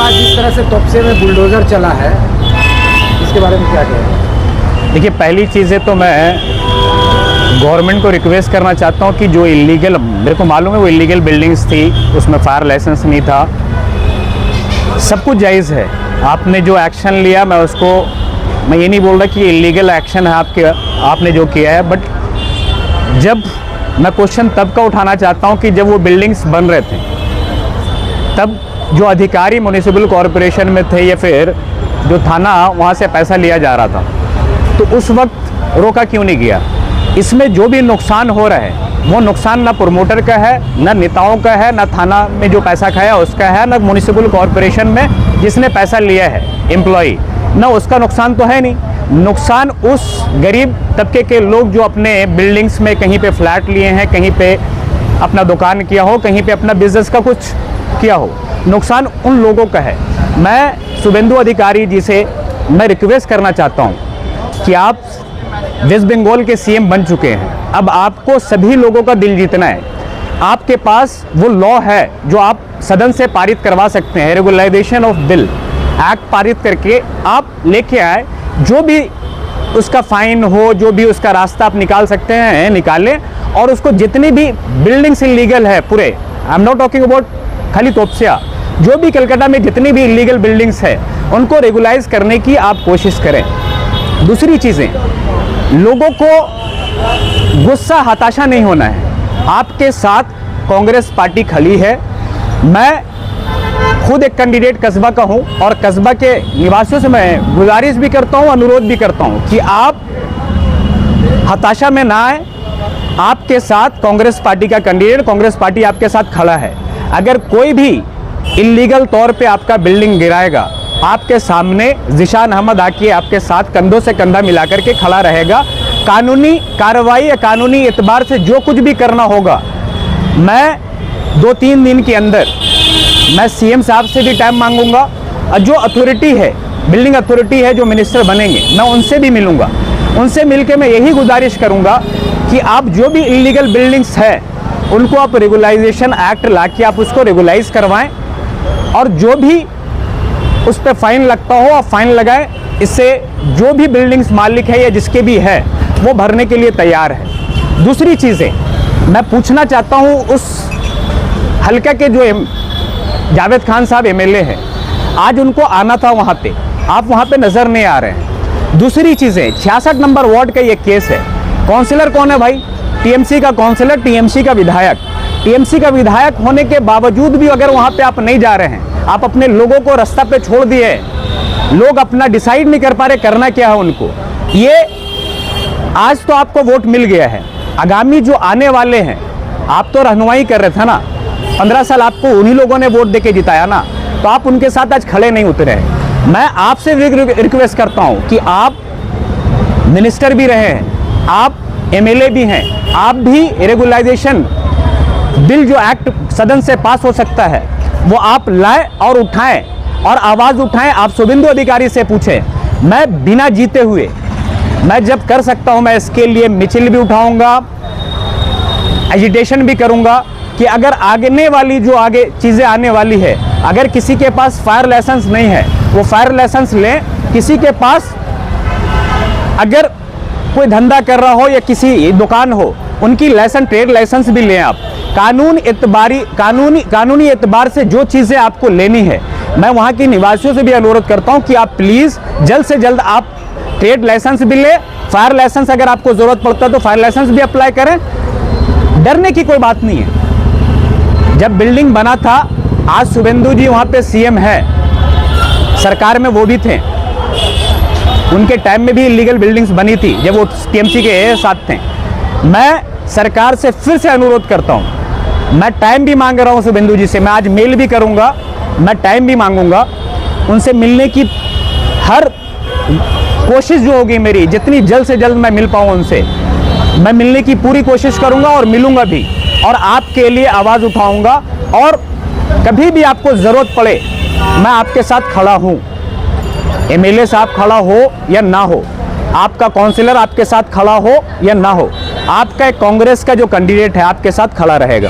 आज जिस तरह से तोपसे में बुलडोज़र चला है, इसके बारे में क्या कहें? देखिए, पहली चीज़ है तो मैं गवर्नमेंट को रिक्वेस्ट करना चाहता हूँ कि जो इलीगल, मेरे को मालूम है वो इलीगल बिल्डिंग्स थी, उसमें फायर लाइसेंस नहीं था, सब कुछ जायज़ है। आपने जो एक्शन लिया, मैं ये नहीं बोल रहा कि इलीगल एक्शन है आपने जो किया है, बट जब मैं क्वेश्चन तब का उठाना चाहता हूँ कि जब वो बिल्डिंग्स बन रहे थे, तब जो अधिकारी म्युनिसिपल कॉरपोरेशन में थे या फिर जो थाना, वहाँ से पैसा लिया जा रहा था, तो उस वक्त रोका क्यों नहीं गया? इसमें जो भी नुकसान हो रहा है वो नुकसान ना प्रमोटर का है, ना नेताओं का है, ना थाना में जो पैसा खाया उसका है, ना म्युनिसिपल कॉरपोरेशन में जिसने पैसा लिया है एम्प्लॉई, ना उसका नुकसान तो है नहीं। नुकसान उस गरीब तबके के लोग जो अपने बिल्डिंग्स में कहीं पे फ्लैट लिए हैं, कहीं पे अपना दुकान किया हो, कहीं पे अपना बिजनेस का कुछ किया हो, नुकसान उन लोगों का है। मैं शुभेंदु अधिकारी जी से मैं रिक्वेस्ट करना चाहता हूँ कि आप वेस्ट बंगाल के सीएम बन चुके हैं, अब आपको सभी लोगों का दिल जीतना है। आपके पास वो लॉ है जो आप सदन से पारित करवा सकते हैं, रेगुलाइजेशन ऑफ बिल एक्ट पारित करके आप लेके आए, जो भी उसका फाइन हो, जो भी उसका रास्ता आप निकाल सकते हैं निकालें, और उसको जितनी भी बिल्डिंग्स इलीगल है पूरे, I am not talking about खाली तोपसिया, जो भी कलकत्ता में जितनी भी इलीगल बिल्डिंग्स है उनको रेगुलाइज करने की आप कोशिश करें। दूसरी चीज़ें, लोगों को गुस्सा हताशा नहीं होना है, आपके साथ कांग्रेस पार्टी खड़ी है। मैं खुद एक कैंडिडेट कस्बा का हूं और कस्बा के निवासियों से मैं गुजारिश भी करता हूं, अनुरोध भी करता हूं कि आप हताशा में ना आए। आपके साथ कांग्रेस पार्टी का कैंडिडेट, कांग्रेस पार्टी आपके साथ खड़ा है। अगर कोई भी इलीगल तौर पे आपका बिल्डिंग गिराएगा, आपके सामने ज़िशान अहमद आके आपके साथ कंधों से कंधा मिलाकर के खड़ा रहेगा। कानूनी कार्रवाई या कानूनी एतबार से जो कुछ भी करना होगा, मैं 2-3 दिन के अंदर मैं सीएम साहब से भी टाइम मांगूंगा, और जो अथॉरिटी है, बिल्डिंग अथॉरिटी है, जो मिनिस्टर बनेंगे, मैं उनसे भी मिलूंगा। उनसे मिलकर मैं यही गुजारिश करूंगा कि आप जो भी इलीगल बिल्डिंग्स है उनको आप रेगुलाइजेशन एक्ट ला के आप उसको रेगुलाइज करवाएं, और जो भी उस पर फाइन लगता हो आप फाइन लगाएं। इससे जो भी बिल्डिंग्स मालिक है या जिसके भी है वो भरने के लिए तैयार है। दूसरी चीज़ें मैं पूछना चाहता हूँ, उस हल्का के जो जावेद खान साहब एमएलए हैं, आज उनको आना था वहाँ पे, आप वहाँ पे नज़र नहीं आ रहे हैं। दूसरी चीज़ें, 66 नंबर वार्ड का ये केस है। काउंसिलर कौन है भाई? टीएमसी का काउंसिलर, टीएमसी का विधायक। टीएमसी का विधायक होने के बावजूद भी अगर वहाँ पे आप नहीं जा रहे हैं, आप अपने लोगों को रास्ता पे छोड़ दिए, लोग अपना डिसाइड नहीं कर पा रहे करना क्या है उनको। ये आज तो आपको वोट मिल गया है, आगामी जो आने वाले हैं, आप तो रहनुमाई कर रहे थे ना, 15 साल आपको उन्हीं लोगों ने वोट देके जिताया ना, तो आप उनके साथ आज खड़े नहीं उतरे हैं। मैं आपसे रिक्वेस्ट करता हूं कि आप मिनिस्टर भी रहे हैं, आप एमएलए भी हैं, आप भी रेगुलाइजेशन बिल जो एक्ट सदन से पास हो सकता है वो आप लाएं और उठाएं, और आवाज़ उठाएं। आप शुभेंदु अधिकारी से पूछें। मैं बिना जीते हुए, मैं जब कर सकता हूं मैं इसके लिए मिचिल भी उठाऊंगा, एजिटेशन भी करूंगा कि अगर आगे वाली जो आगे चीज़ें आने वाली है, अगर किसी के पास फायर लाइसेंस नहीं है वो फायर लाइसेंस लें। किसी के पास अगर कोई धंधा कर रहा हो या किसी दुकान हो, उनकी लाइसेंस, ट्रेड लाइसेंस भी लें आप। कानूनी एतबार से जो चीज़ें आपको लेनी है, मैं वहाँ के निवासियों से भी अनुरोध करता हूँ कि आप प्लीज़ जल्द से जल्द आप ट्रेड लाइसेंस भी लें। फायर लाइसेंस अगर आपको ज़रूरत पड़ता है तो फायर लाइसेंस भी अप्लाई करें। डरने की कोई बात नहीं है। जब बिल्डिंग बना था, आज शुभेंदु जी वहाँ पे सीएम है, सरकार में वो भी थे, उनके टाइम में भी इलीगल बिल्डिंग्स बनी थी जब वो टीएमसी के साथ थे। मैं सरकार से फिर से अनुरोध करता हूँ, मैं टाइम भी मांग रहा हूँ शुभेंदु जी से, मैं आज मेल भी करूँगा, मैं टाइम भी मांगूंगा, उनसे मिलने की हर कोशिश जो होगी मेरी, जितनी जल्द से जल्द मैं मिल पाऊँ उनसे, मैं मिलने की पूरी कोशिश करूँगा और मिलूँगा भी, और आपके लिए आवाज़ उठाऊँगा। और कभी भी आपको ज़रूरत पड़े मैं आपके साथ खड़ा हूँ। एमएलए साहब खड़ा हो या ना हो, आपका काउंसिलर आपके साथ खड़ा हो या ना हो, आपका कांग्रेस का जो कैंडिडेट है आपके साथ खड़ा रहेगा।